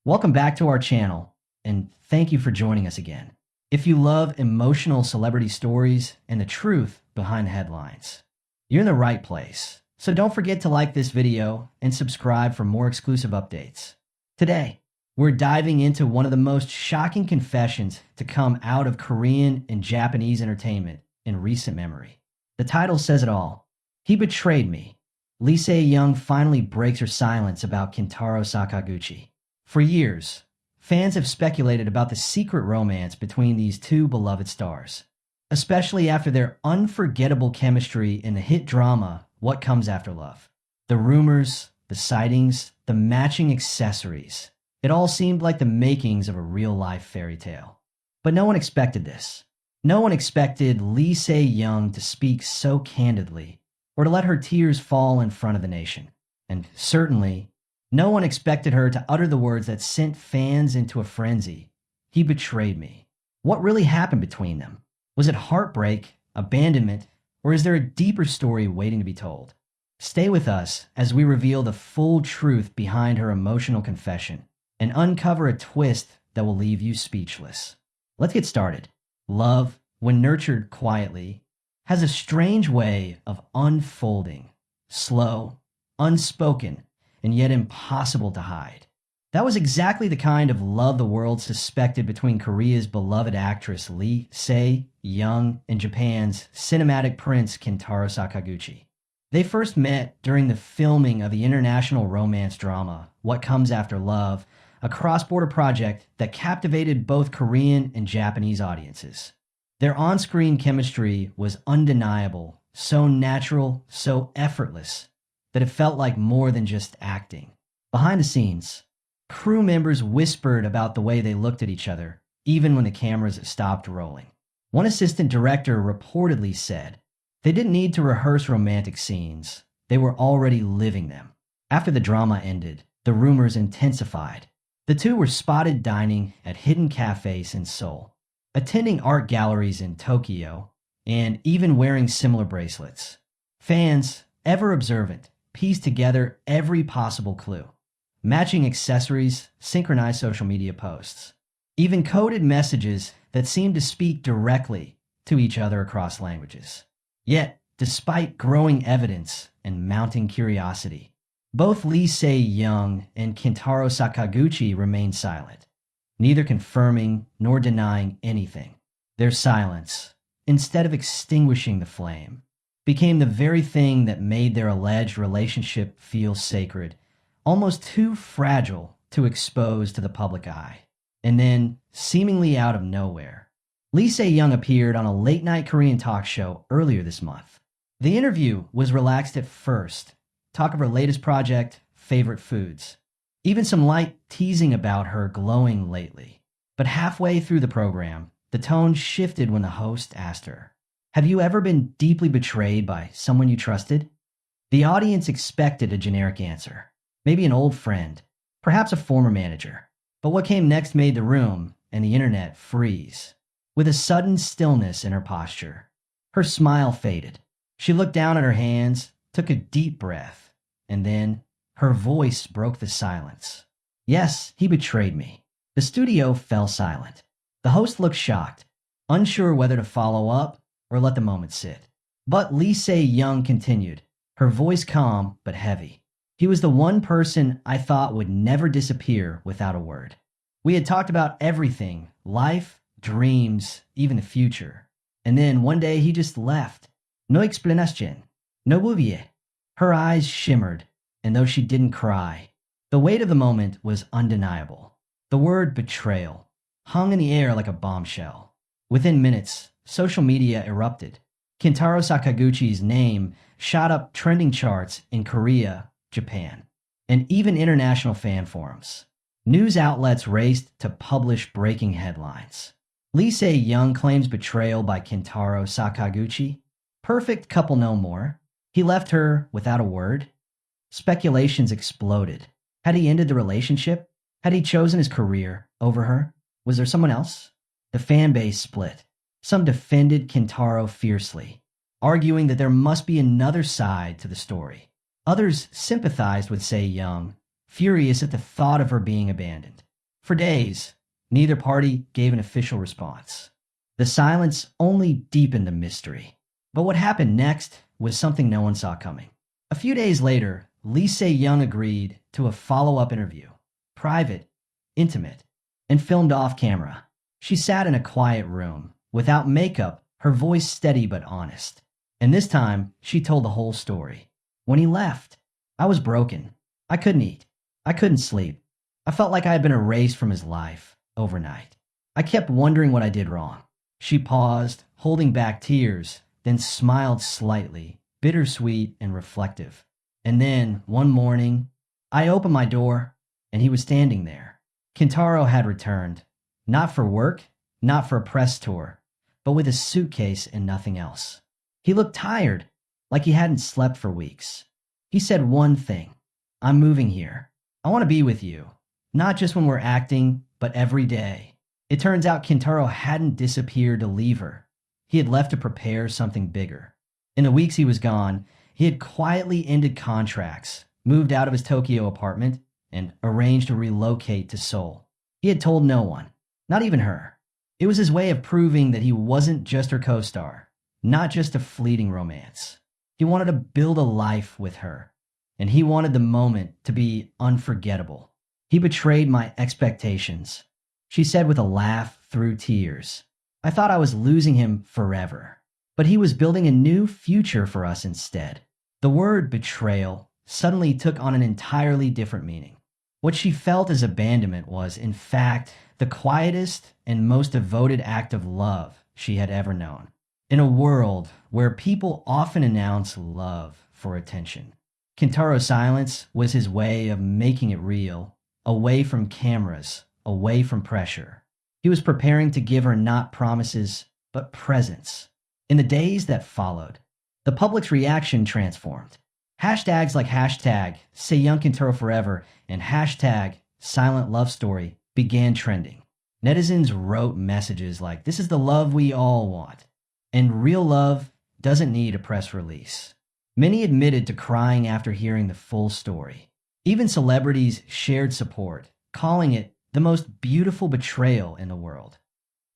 Welcome back to our channel, and thank you for joining us again. If you love emotional celebrity stories and the truth behind the headlines, you're in the right place. So don't forget to like this video and subscribe for more exclusive updates. Today, we're diving into one of the most shocking confessions to come out of Korean and Japanese entertainment in recent memory. The title says it all. He betrayed me. Lee Se-young finally breaks her silence about Kentaro Sakaguchi. For years, fans have speculated about the secret romance between these two beloved stars, especially after their unforgettable chemistry in the hit drama What Comes After Love. The rumors, the sightings, the matching accessories, it all seemed like the makings of a real-life fairy tale. But no one expected this. No one expected Lee Se-young to speak so candidly, or to let her tears fall in front of the nation. And certainly, no one expected her to utter the words that sent fans into a frenzy. He betrayed me. What really happened between them? Was it heartbreak, abandonment, or is there a deeper story waiting to be told? Stay with us as we reveal the full truth behind her emotional confession and uncover a twist that will leave you speechless. Let's get started. Love, when nurtured quietly, has a strange way of unfolding, slow, unspoken, and yet impossible to hide. That was exactly the kind of love the world suspected between Korea's beloved actress Lee Se-young and Japan's cinematic prince Kentaro Sakaguchi. They first met during the filming of the international romance drama What Comes After Love, a cross-border project that captivated both Korean and Japanese audiences. Their on-screen chemistry was undeniable, so natural, so effortless, that it felt like more than just acting. Behind the scenes, crew members whispered about the way they looked at each other, even when the cameras stopped rolling. One assistant director reportedly said, "They didn't need to rehearse romantic scenes. They were already living them." After the drama ended, the rumors intensified. The two were spotted dining at hidden cafes in Seoul, attending art galleries in Tokyo, and even wearing similar bracelets. Fans, ever observant, pieced together every possible clue. Matching accessories, synchronized social media posts, even coded messages that seemed to speak directly to each other across languages. Yet, despite growing evidence and mounting curiosity, both Lee Se-young and Kentaro Sakaguchi remained silent, neither confirming nor denying anything. Their silence, instead of extinguishing the flame, became the very thing that made their alleged relationship feel sacred, almost too fragile to expose to the public eye. And then, seemingly out of nowhere, Lee Se-young appeared on a late-night Korean talk show earlier this month. The interview was relaxed at first, talk of her latest project, favorite foods, even some light teasing about her glowing lately. But halfway through the program, the tone shifted when the host asked her, "Have you ever been deeply betrayed by someone you trusted?" The audience expected a generic answer, maybe an old friend, perhaps a former manager. But what came next made the room and the internet freeze. With a sudden stillness in her posture, her smile faded. She looked down at her hands, took a deep breath, and then her voice broke the silence. "Yes, he betrayed me." The studio fell silent. The host looked shocked, unsure whether to follow up or let the moment sit. But Lee Se-young continued, her voice calm but heavy. "He was the one person I thought would never disappear without a word. We had talked about everything, life, dreams, even the future. And then one day he just left. No explicación. No hubiera." Her eyes shimmered, and though she didn't cry, the weight of the moment was undeniable. The word betrayal hung in the air like a bombshell. Within minutes, social media erupted. Kentaro Sakaguchi's name shot up trending charts in Korea, Japan, and even international fan forums. News outlets raced to publish breaking headlines. Lee Se-young claims betrayal by Kentaro Sakaguchi. Perfect couple no more. He left her without a word. Speculations exploded. Had he ended the relationship? Had he chosen his career over her? Was there someone else? The fan base split. Some defended Kentaro fiercely, arguing that there must be another side to the story. Others sympathized with Se-young, furious at the thought of her being abandoned. For days, neither party gave an official response. The silence only deepened the mystery. But what happened next was something no one saw coming. A few days later, Lee Se-young agreed to a follow-up interview. Private, intimate, and filmed off camera. She sat in a quiet room, without makeup, her voice steady but honest. And this time, she told the whole story. When he left, I was broken. I couldn't eat. I couldn't sleep. I felt like I had been erased from his life overnight. I kept wondering what I did wrong. She paused, holding back tears, then smiled slightly, bittersweet and reflective. And then, one morning, I opened my door, and he was standing there. Kentaro had returned, not for work, not for a press tour, but with a suitcase and nothing else. He looked tired, like he hadn't slept for weeks. He said one thing: I'm moving here. I want to be with you, not just when we're acting, but every day. It turns out Kentaro hadn't disappeared to leave her. He had left to prepare something bigger. In the weeks he was gone, he had quietly ended contracts, moved out of his Tokyo apartment, and arranged to relocate to Seoul. He had told no one, not even her. It was his way of proving that he wasn't just her co-star, not just a fleeting romance. He wanted to build a life with her, and he wanted the moment to be unforgettable. He betrayed my expectations, she said with a laugh through tears. I thought I was losing him forever, but he was building a new future for us instead. The word betrayal suddenly took on an entirely different meaning. What she felt as abandonment was, in fact, the quietest and most devoted act of love she had ever known. In a world where people often announce love for attention, Kentaro's silence was his way of making it real, away from cameras, away from pressure. He was preparing to give her not promises, but presence. In the days that followed, the public's reaction transformed. Hashtags like hashtag Se-young Kentaro Forever and hashtag Silent Love Story began trending. Netizens wrote messages like, "This is the love we all want," and "Real love doesn't need a press release." Many admitted to crying after hearing the full story. Even celebrities shared support, calling it the most beautiful betrayal in the world.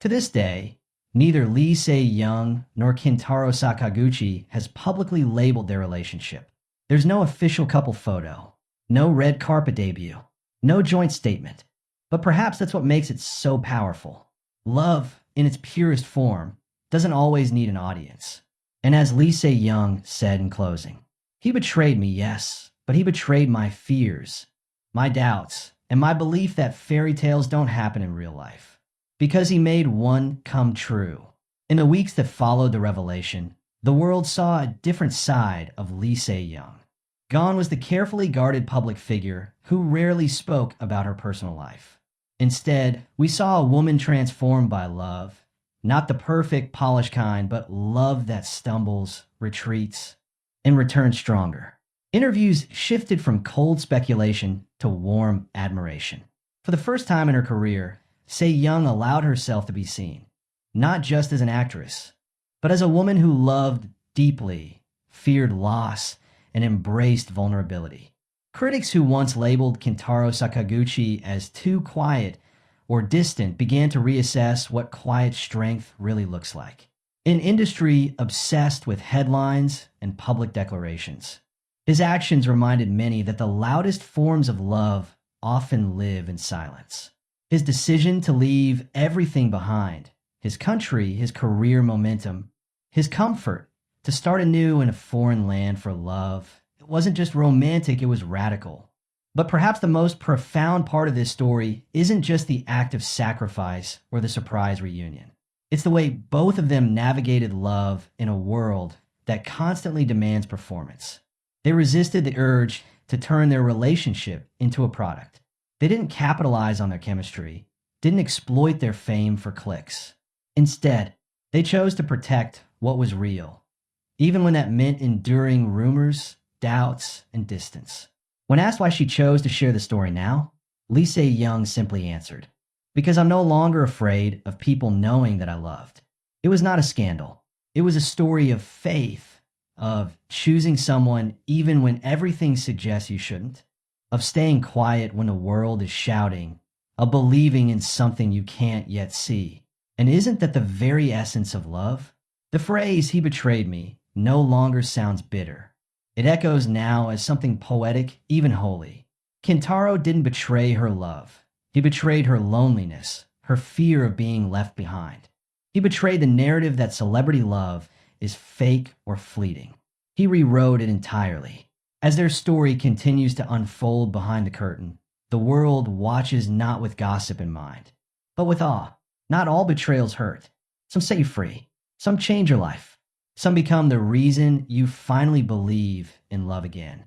To this day, neither Lee Se-young nor Kentaro Sakaguchi has publicly labeled their relationship. There's no official couple photo, no red carpet debut, no joint statement. But perhaps that's what makes it so powerful. Love, in its purest form, doesn't always need an audience. And as Lee Se-young said in closing, he betrayed me, yes, but he betrayed my fears, my doubts, and my belief that fairy tales don't happen in real life. Because he made one come true. In the weeks that followed the revelation, the world saw a different side of Lee Se-young. Gone was the carefully guarded public figure who rarely spoke about her personal life. Instead, we saw a woman transformed by love, not the perfect, polished kind, but love that stumbles, retreats, and returns stronger. Interviews shifted from cold speculation to warm admiration. For the first time in her career, Se-young allowed herself to be seen, not just as an actress, but as a woman who loved deeply, feared loss, and embraced vulnerability. Critics who once labeled Kentaro Sakaguchi as too quiet or distant began to reassess what quiet strength really looks like. An industry obsessed with headlines and public declarations. His actions reminded many that the loudest forms of love often live in silence. His decision to leave everything behind, his country, his career momentum, his comfort, to start anew in a foreign land for love, it wasn't just romantic, it was radical. But perhaps the most profound part of this story isn't just the act of sacrifice or the surprise reunion. It's the way both of them navigated love in a world that constantly demands performance. They resisted the urge to turn their relationship into a product. They didn't capitalize on their chemistry, didn't exploit their fame for clicks. Instead, they chose to protect what was real, even when that meant enduring rumors, doubts, and distance. When asked why she chose to share the story now, Lee Se-young simply answered, "Because I'm no longer afraid of people knowing that I loved." It was not a scandal. It was a story of faith, of choosing someone even when everything suggests you shouldn't, of staying quiet when the world is shouting, a believing in something you can't yet see. And isn't that the very essence of love? The phrase, "he betrayed me," no longer sounds bitter. It echoes now as something poetic, even holy. Kentaro didn't betray her love. He betrayed her loneliness, her fear of being left behind. He betrayed the narrative that celebrity love is fake or fleeting. He rewrote it entirely. As their story continues to unfold behind the curtain, the world watches not with gossip in mind, but with awe. Not all betrayals hurt. Some set you free. Some change your life. Some become the reason you finally believe in love again.